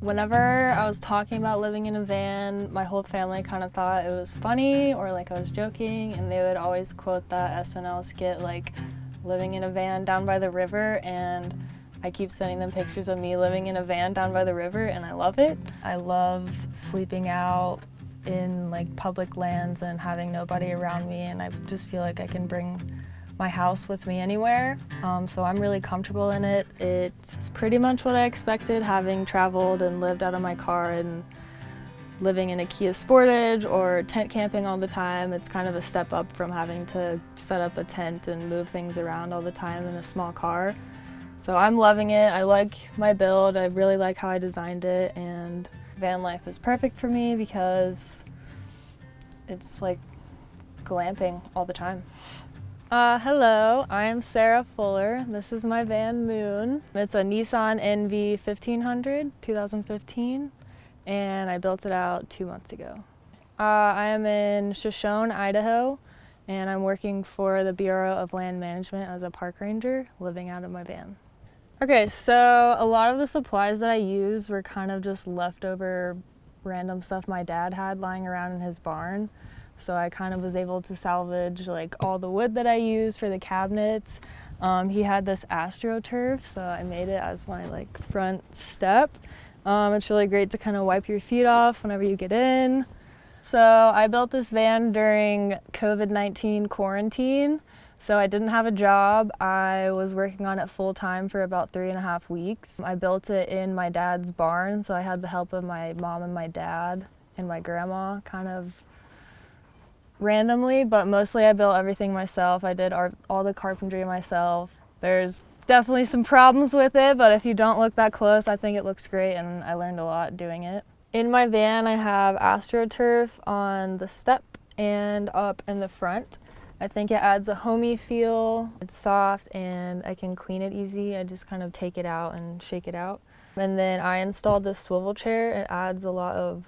Whenever I was talking about living in a van, my whole family kind of thought it was funny or like I was joking, and they would always quote that SNL skit like living in a van down by the river, and I keep sending them pictures of me living in a van down by the river, and I love it. I love sleeping out in like public lands and having nobody around me, and I just feel like I can bring my house with me anywhere, so I'm really comfortable in it. It's pretty much what I expected, having traveled and lived out of my car and living in a Kia Sportage or tent camping all the time. It's kind of a step up from having to set up a tent and move things around all the time in a small car. So I'm loving it. I like my build. I really like how I designed it, and van life is perfect for me because it's like glamping all the time. Hello, I'm Sarah Fuller. This is my van Moon. It's a Nissan NV1500, 2015, and I built it out 2 months ago. I am in Shoshone, Idaho, and I'm working for the Bureau of Land Management as a park ranger, living out of my van. Okay, so a lot of the supplies that I used were kind of just leftover random stuff my dad had lying around in his barn. So I kind of was able to salvage like all the wood that I used for the cabinets. He had this AstroTurf, so I made it as my like front step. It's really great to kind of wipe your feet off whenever you get in. So I built this van during COVID-19 quarantine. So I didn't have a job. I was working on it full time for about 3.5 weeks. I built it in my dad's barn, so I had the help of my mom and my dad and my grandma kind of randomly, but mostly I built everything myself. I did all the carpentry myself. There's definitely some problems with it, but if you don't look that close, I think it looks great, and I learned a lot doing it. In my van, I have AstroTurf on the step and up in the front. I think it adds a homey feel. It's soft and I can clean it easy. I just kind of take it out and shake it out. And then I installed this swivel chair. It adds a lot of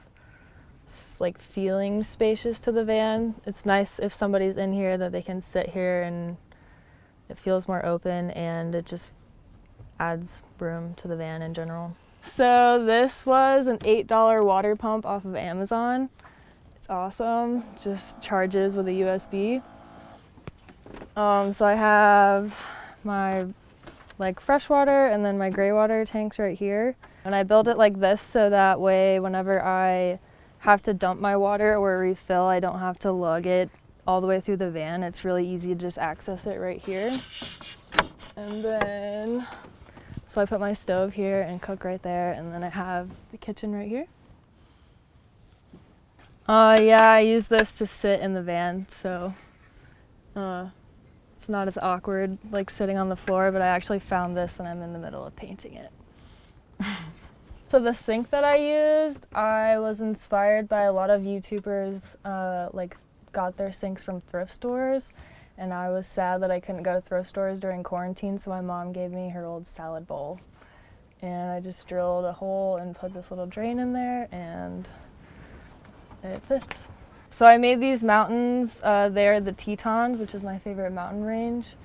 like feeling spacious to the van. It's nice if somebody's in here that they can sit here and it feels more open, and it just adds room to the van in general. So this was an $8 water pump off of Amazon. It's awesome, just charges with a USB. So I have my like freshwater and then my gray water tanks right here. And I built it like this so that way whenever I have to dump my water or refill, I don't have to lug it all the way through the van. It's really easy to just access it right here. And then, so I put my stove here and cook right there, and then I have the kitchen right here. Yeah, I use this to sit in the van, so it's not as awkward like sitting on the floor, but I actually found this and I'm in the middle of painting it. So the sink that I used, I was inspired by a lot of YouTubers like got their sinks from thrift stores, and I was sad that I couldn't go to thrift stores during quarantine, so my mom gave me her old salad bowl. And I just drilled a hole and put this little drain in there, and it fits. So I made these mountains. They're the Tetons, which is my favorite mountain range.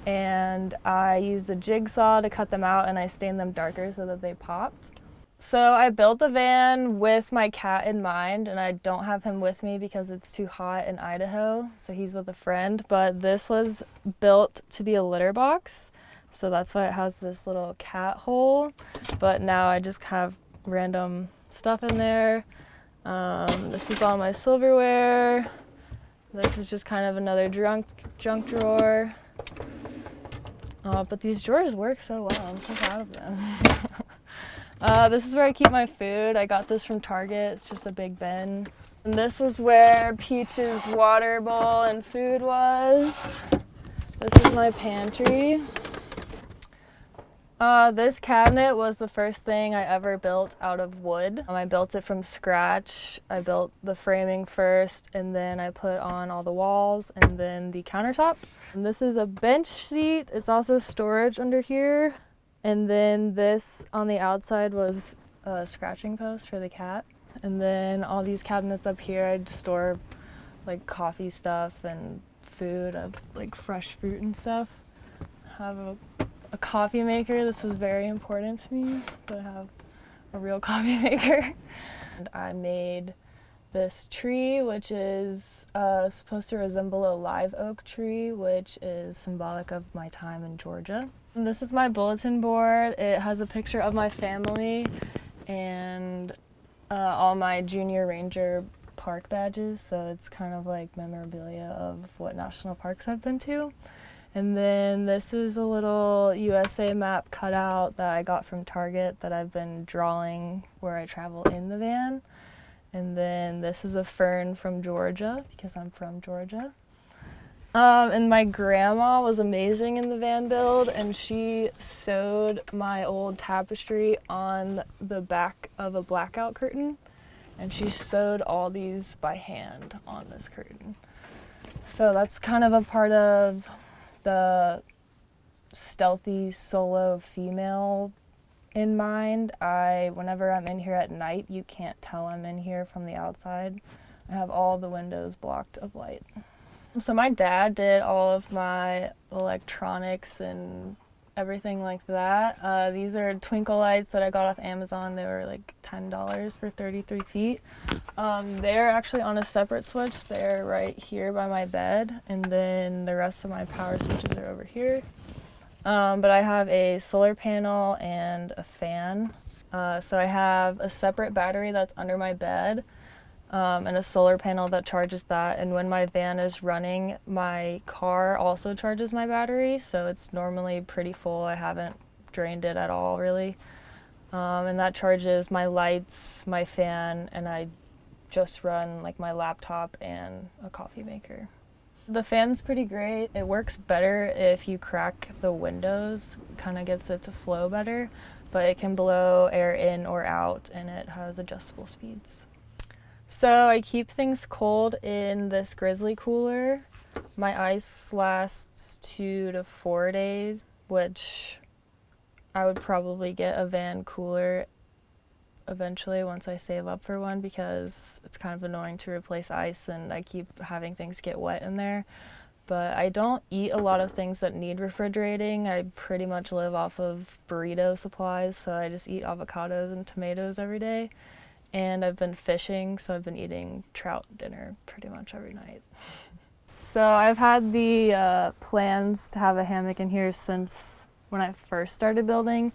And I used a jigsaw to cut them out, and I stained them darker so that they popped. So I built the van with my cat in mind, and I don't have him with me because it's too hot in Idaho, so he's with a friend. But this was built to be a litter box, so that's why it has this little cat hole. But now I just have random stuff in there. This is all my silverware. This is just kind of another junk drawer. But these drawers work so well. I'm so proud of them. This is where I keep my food. I got this from Target. It's just a big bin. And this was where Peach's water bowl and food was. This is my pantry. This cabinet was the first thing I ever built out of wood. I built it from scratch. I built the framing first, and then I put on all the walls and then the countertop. And this is a bench seat. It's also storage under here. And then this on the outside was a scratching post for the cat. And then all these cabinets up here, I'd store like coffee stuff and food, like fresh fruit and stuff. I have a coffee maker. This was very important to me. But I have a real coffee maker. And I made this tree, which is supposed to resemble a live oak tree, which is symbolic of my time in Georgia. And this is my bulletin board. It has a picture of my family and all my junior ranger park badges, so it's kind of like memorabilia of what national parks I've been to. And then this is a little USA map cutout that I got from Target that I've been drawing where I travel in the van. And then this is a fern from Georgia, because I'm from Georgia. And my grandma was amazing in the van build, and she sewed my old tapestry on the back of a blackout curtain. And she sewed all these by hand on this curtain. So that's kind of a part of the stealthy solo female in mind. Whenever I'm in here at night, you can't tell I'm in here from the outside. I have all the windows blocked of light. So my dad did all of my electronics and everything like that. These are twinkle lights that I got off Amazon. They were like $10 for 33 feet. They're actually on a separate switch. They're right here by my bed, and then the rest of my power switches are over here. But I have a solar panel and a fan. So I have a separate battery that's under my bed, and a solar panel that charges that. And when my van is running, my car also charges my battery, so it's normally pretty full. I haven't drained it at all, really. And that charges my lights, my fan, and I just run like my laptop and a coffee maker. The fan's pretty great. It works better if you crack the windows, kind of gets it to flow better, but it can blow air in or out, and it has adjustable speeds. So I keep things cold in this Grizzly cooler. My ice lasts 2 to 4 days, which I would probably get a van cooler eventually once I save up for one, because it's kind of annoying to replace ice and I keep having things get wet in there. But I don't eat a lot of things that need refrigerating. I pretty much live off of burrito supplies, so I just eat avocados and tomatoes every day. And I've been fishing, so I've been eating trout dinner pretty much every night. So I've had the plans to have a hammock in here since when I first started building.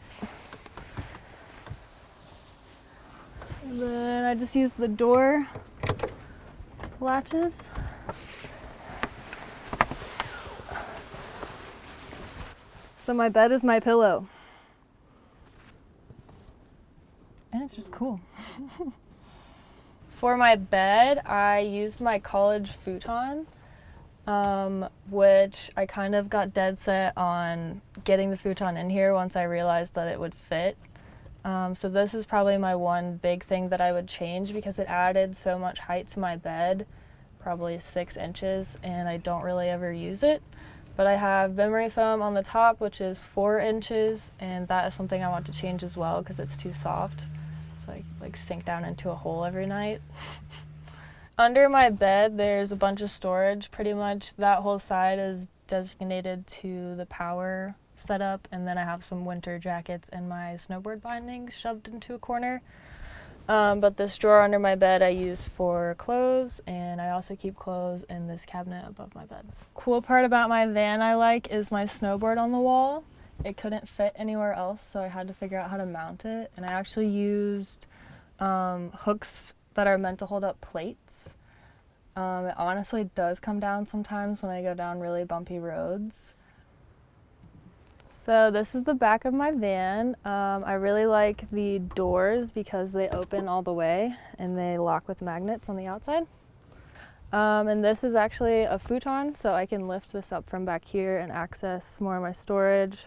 And then I just use the door latches. So my bed is my pillow. And it's just cool. For my bed, I used my college futon, which I kind of got dead set on getting the futon in here once I realized that it would fit. So this is probably my one big thing that I would change, because it added so much height to my bed, probably 6 inches, and I don't really ever use it. But I have memory foam on the top, which is 4 inches, and that is something I want to change as well because it's too soft. So I like sink down into a hole every night. Under my bed, there's a bunch of storage. Pretty much that whole side is designated to the power setup, and then I have some winter jackets and my snowboard bindings shoved into a corner. But this drawer under my bed I use for clothes, and I also keep clothes in this cabinet above my bed. Cool part about my van I like is my snowboard on the wall. It couldn't fit anywhere else, so I had to figure out how to mount it, and I actually used hooks that are meant to hold up plates. It honestly does come down sometimes when I go down really bumpy roads. So this is the back of my van. I really like the doors because they open all the way and they lock with magnets on the outside. And this is actually a futon, so I can lift this up from back here and access more of my storage.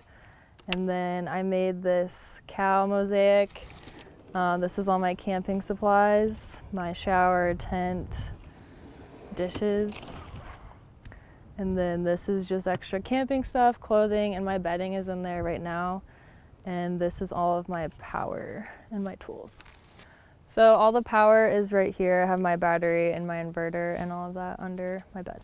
And then I made this cow mosaic. This is all my camping supplies, my shower, tent, dishes. And then this is just extra camping stuff, clothing, and my bedding is in there right now. And this is all of my power and my tools. So all the power is right here. I have my battery and my inverter and all of that under my bed.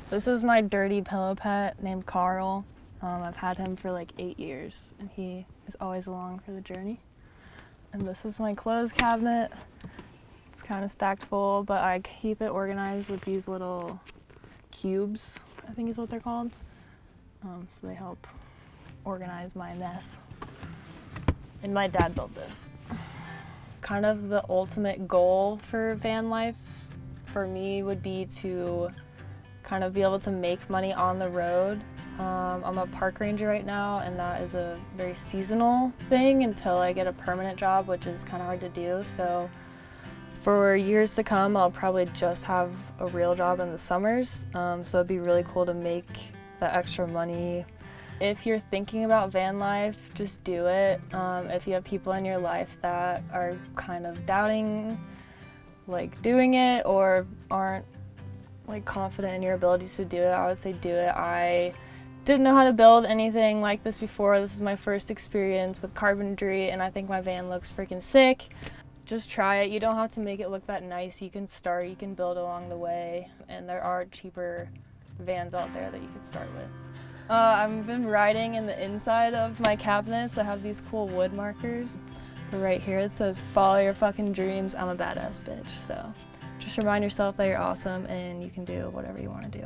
This is my dirty pillow pet named Carl. I've had him for like 8 years, and he is always along for the journey. And this is my clothes cabinet. It's kind of stacked full, but I keep it organized with these little cubes, I think is what they're called. So they help organize my mess. And my dad built this. Kind of the ultimate goal for van life for me would be to kind of be able to make money on the road. I'm a park ranger right now, and that is a very seasonal thing until I get a permanent job, which is kind of hard to do. So for years to come, I'll probably just have a real job in the summers. So it'd be really cool to make that extra money. If you're thinking about van life, just do it. If you have people in your life that are kind of doubting like doing it or aren't like confident in your abilities to do it, I would say do it. I didn't know how to build anything like this before. This is my first experience with carpentry, and I think my van looks freaking sick. Just try it. You don't have to make it look that nice. You can start, you can build along the way, and there are cheaper vans out there that you can start with. I've been writing in the inside of my cabinets. I have these cool wood markers. But right here it says, "Follow your fucking dreams, I'm a badass bitch." So just remind yourself that you're awesome and you can do whatever you want to do.